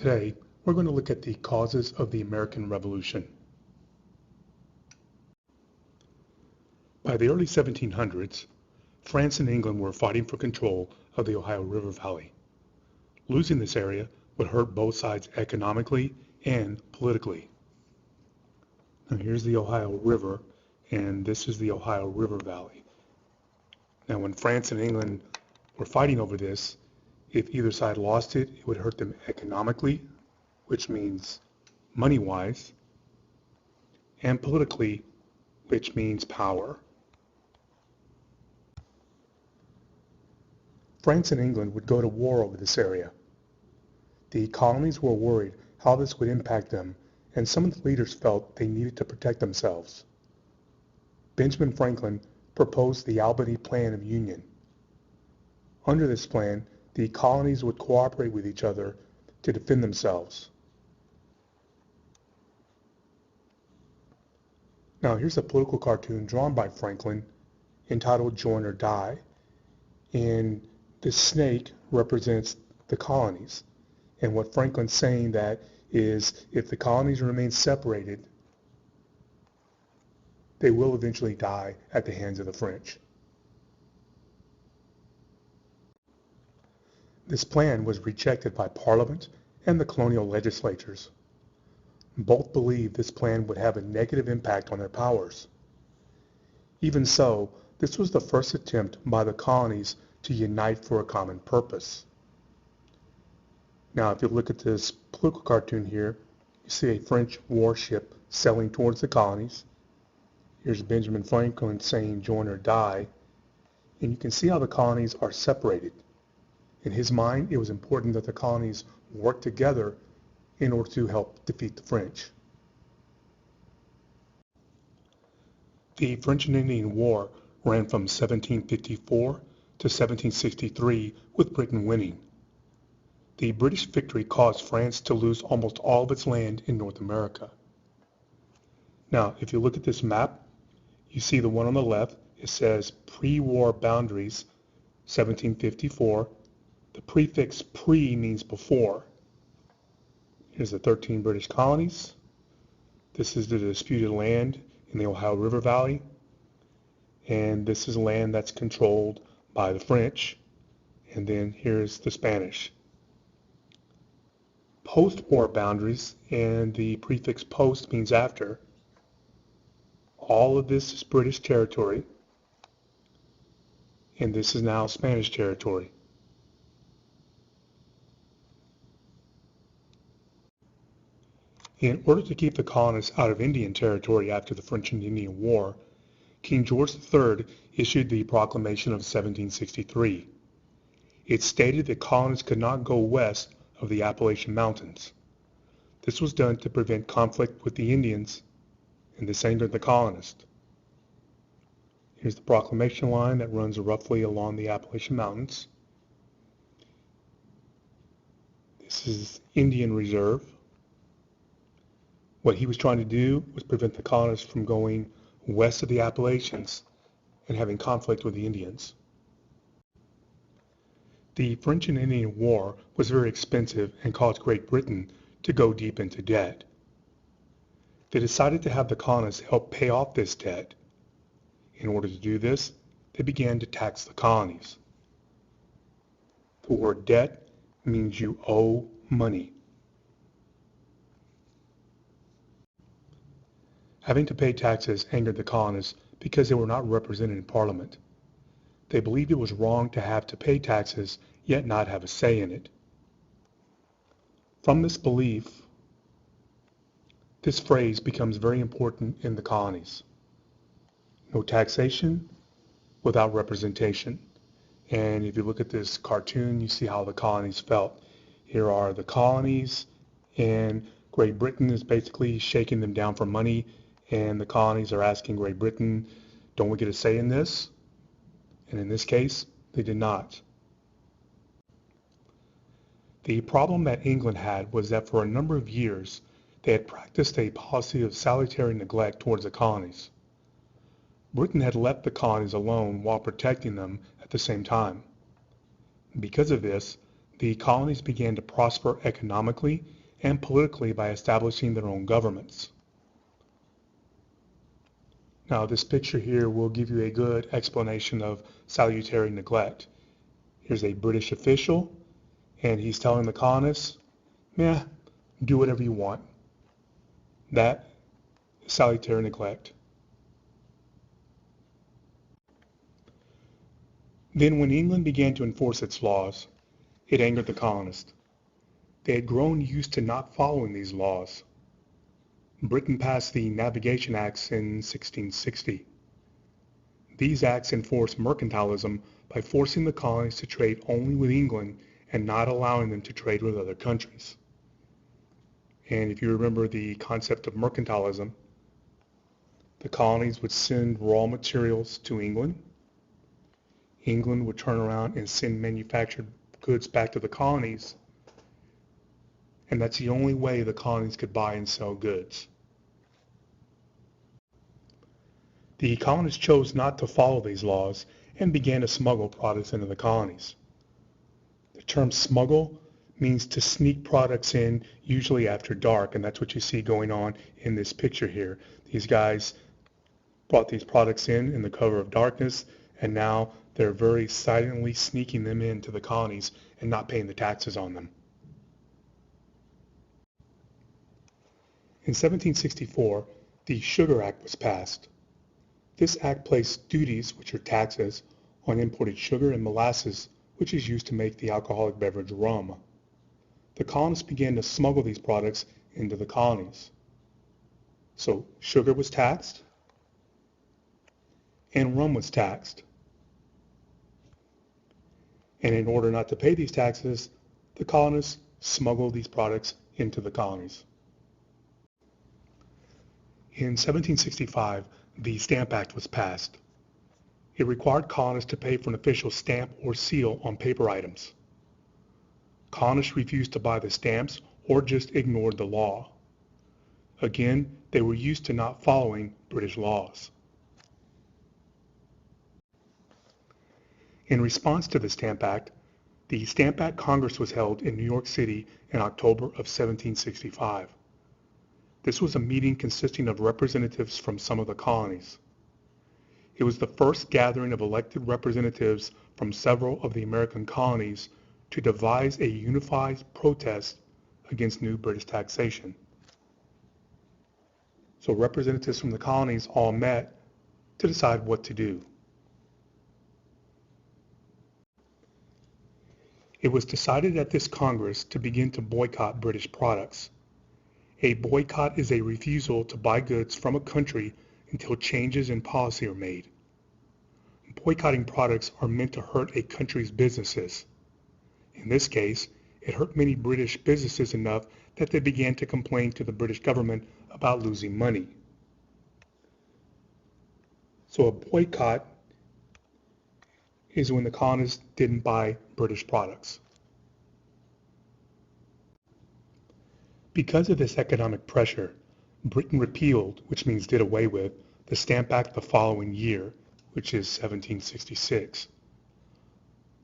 Today, we're going to look at the causes of the American Revolution. By the early 1700s, France and England were fighting for control of the Ohio River Valley. Losing this area would hurt both sides economically and politically. Now here's the Ohio River, and this is the Ohio River Valley. Now when France and England were fighting over this, if either side lost it, it would hurt them economically, which means money-wise, and politically, which means power. France and England would go to war over this area. The colonies were worried how this would impact them, and some of the leaders felt they needed to protect themselves. Benjamin Franklin proposed the Albany Plan of Union. Under this plan, the colonies would cooperate with each other to defend themselves. Now here's a political cartoon drawn by Franklin entitled Join or Die, and the snake represents the colonies. And what Franklin's saying that is if the colonies remain separated, they will eventually die at the hands of the French. This plan was rejected by Parliament and the colonial legislatures. Both believed this plan would have a negative impact on their powers. Even so, this was the first attempt by the colonies to unite for a common purpose. Now, if you look at this political cartoon here, you see a French warship sailing towards the colonies. Here's Benjamin Franklin saying join or die, and you can see how the colonies are separated. In his mind, it was important that the colonies work together in order to help defeat the French. The French and Indian War ran from 1754 to 1763, with Britain winning. The British victory caused France to lose almost all of its land in North America. Now, if you look at this map, you see the one on the left, it says pre-war boundaries, 1754. The prefix pre means before. Here's the 13 British colonies. This is the disputed land in the Ohio River Valley. And this is land that's controlled by the French. And then here's the Spanish. Post-war boundaries, and the prefix post means after. All of this is British territory. And this is now Spanish territory. In order to keep the colonists out of Indian territory after the French and Indian War, King George III issued the Proclamation of 1763. It stated that colonists could not go west of the Appalachian Mountains. This was done to prevent conflict with the Indians, and this angered the colonists. Here's the proclamation line that runs roughly along the Appalachian Mountains. This is Indian Reserve. What he was trying to do was prevent the colonists from going west of the Appalachians and having conflict with the Indians. The French and Indian War was very expensive and caused Great Britain to go deep into debt. They decided to have the colonists help pay off this debt. In order to do this, they began to tax the colonies. The word debt means you owe money. Having to pay taxes angered the colonists because they were not represented in Parliament. They believed it was wrong to have to pay taxes yet not have a say in it. From this belief, this phrase becomes very important in the colonies. No taxation without representation. And if you look at this cartoon, you see how the colonies felt. Here are the colonies, and Great Britain is basically shaking them down for money, and the colonies are asking Great Britain, don't we get a say in this? And in this case, they did not. The problem that England had was that for a number of years, they had practiced a policy of salutary neglect towards the colonies. Britain had left the colonies alone while protecting them at the same time. Because of this, the colonies began to prosper economically and politically by establishing their own governments. Now, this picture here will give you a good explanation of salutary neglect. Here's a British official, and he's telling the colonists, "Meh, do whatever you want." That is salutary neglect. Then when England began to enforce its laws, it angered the colonists. They had grown used to not following these laws. Britain passed the Navigation Acts in 1660. These acts enforced mercantilism by forcing the colonies to trade only with England and not allowing them to trade with other countries. And if you remember the concept of mercantilism, the colonies would send raw materials to England. England would turn around and send manufactured goods back to the colonies, and that's the only way the colonies could buy and sell goods. The colonists chose not to follow these laws and began to smuggle products into the colonies. The term smuggle means to sneak products in, usually after dark, and that's what you see going on in this picture here. These guys brought these products in the cover of darkness, and now they're very silently sneaking them into the colonies and not paying the taxes on them. In 1764, the Sugar Act was passed. This act placed duties, which are taxes, on imported sugar and molasses, which is used to make the alcoholic beverage rum. The colonists began to smuggle these products into the colonies. So sugar was taxed, and rum was taxed. And in order not to pay these taxes, the colonists smuggled these products into the colonies. In 1765, the Stamp Act was passed. It required colonists to pay for an official stamp or seal on paper items. Colonists refused to buy the stamps or just ignored the law. Again, they were used to not following British laws. In response to the Stamp Act, the Stamp Act Congress was held in New York City in October of 1765. This was a meeting consisting of representatives from some of the colonies. It was the first gathering of elected representatives from several of the American colonies to devise a unified protest against new British taxation. So representatives from the colonies all met to decide what to do. It was decided at this Congress to begin to boycott British products. A boycott is a refusal to buy goods from a country until changes in policy are made. Boycotting products are meant to hurt a country's businesses. In this case, it hurt many British businesses enough that they began to complain to the British government about losing money. So a boycott is when the colonists didn't buy British products. Because of this economic pressure, Britain repealed, which means did away with, the Stamp Act the following year, which is 1766.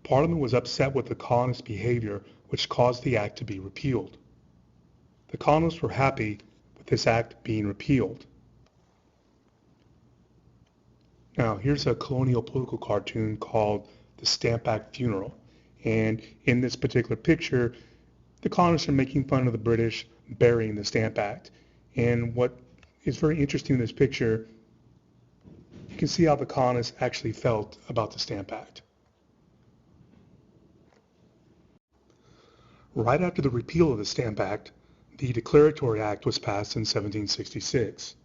Parliament was upset with the colonists' behavior, which caused the act to be repealed. The colonists were happy with this act being repealed. Now, here's a colonial political cartoon called The Stamp Act Funeral. And in this particular picture, the colonists are making fun of the British burying the Stamp Act. And what is very interesting in this picture, you can see how the colonists actually felt about the Stamp Act. Right after the repeal of the Stamp Act, the Declaratory Act was passed in 1766.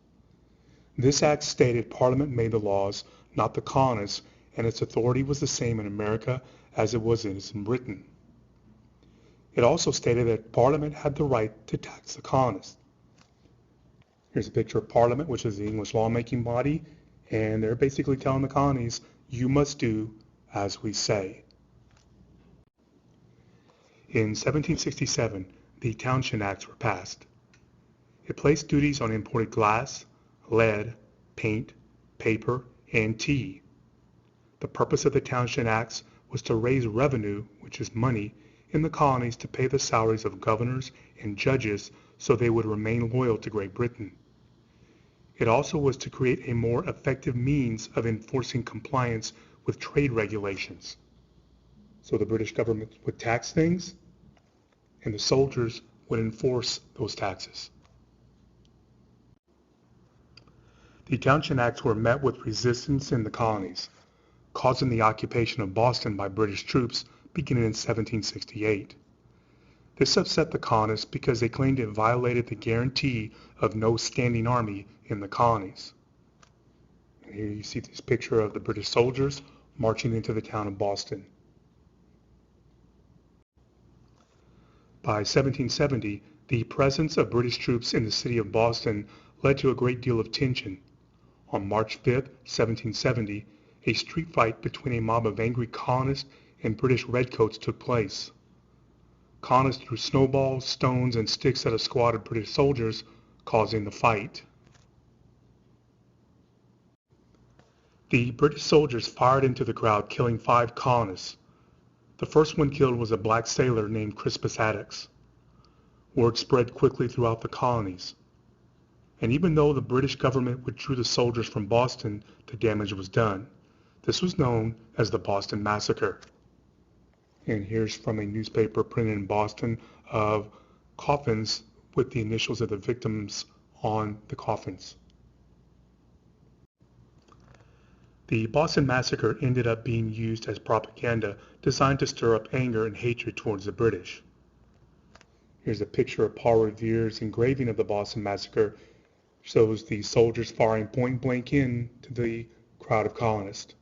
This act stated Parliament made the laws, not the colonists, and its authority was the same in America as it was in Britain. It also stated that Parliament had the right to tax the colonists. Here's a picture of Parliament, which is the English lawmaking body, and they're basically telling the colonies, you must do as we say. In 1767, the Townshend Acts were passed. It placed duties on imported glass, lead, paint, paper, and tea. The purpose of the Townshend Acts was to raise revenue, which is money, in the colonies to pay the salaries of governors and judges so they would remain loyal to Great Britain. It also was to create a more effective means of enforcing compliance with trade regulations. So the British government would tax things, and the soldiers would enforce those taxes. The Townshend Acts were met with resistance in the colonies, causing the occupation of Boston by British troops beginning in 1768. This upset the colonists because they claimed it violated the guarantee of no standing army in the colonies. And here you see this picture of the British soldiers marching into the town of Boston. By 1770, the presence of British troops in the city of Boston led to a great deal of tension. On March 5, 1770, a street fight between a mob of angry colonists and British redcoats took place. Colonists threw snowballs, stones, and sticks at a squad of British soldiers, causing the fight. The British soldiers fired into the crowd, killing 5 colonists. The first one killed was a black sailor named Crispus Attucks. Word spread quickly throughout the colonies. And even though the British government withdrew the soldiers from Boston, the damage was done. This was known as the Boston Massacre. And here's from a newspaper printed in Boston of coffins with the initials of the victims on the coffins. The Boston Massacre ended up being used as propaganda designed to stir up anger and hatred towards the British. Here's a picture of Paul Revere's engraving of the Boston Massacre. Shows the soldiers firing point blank into the crowd of colonists.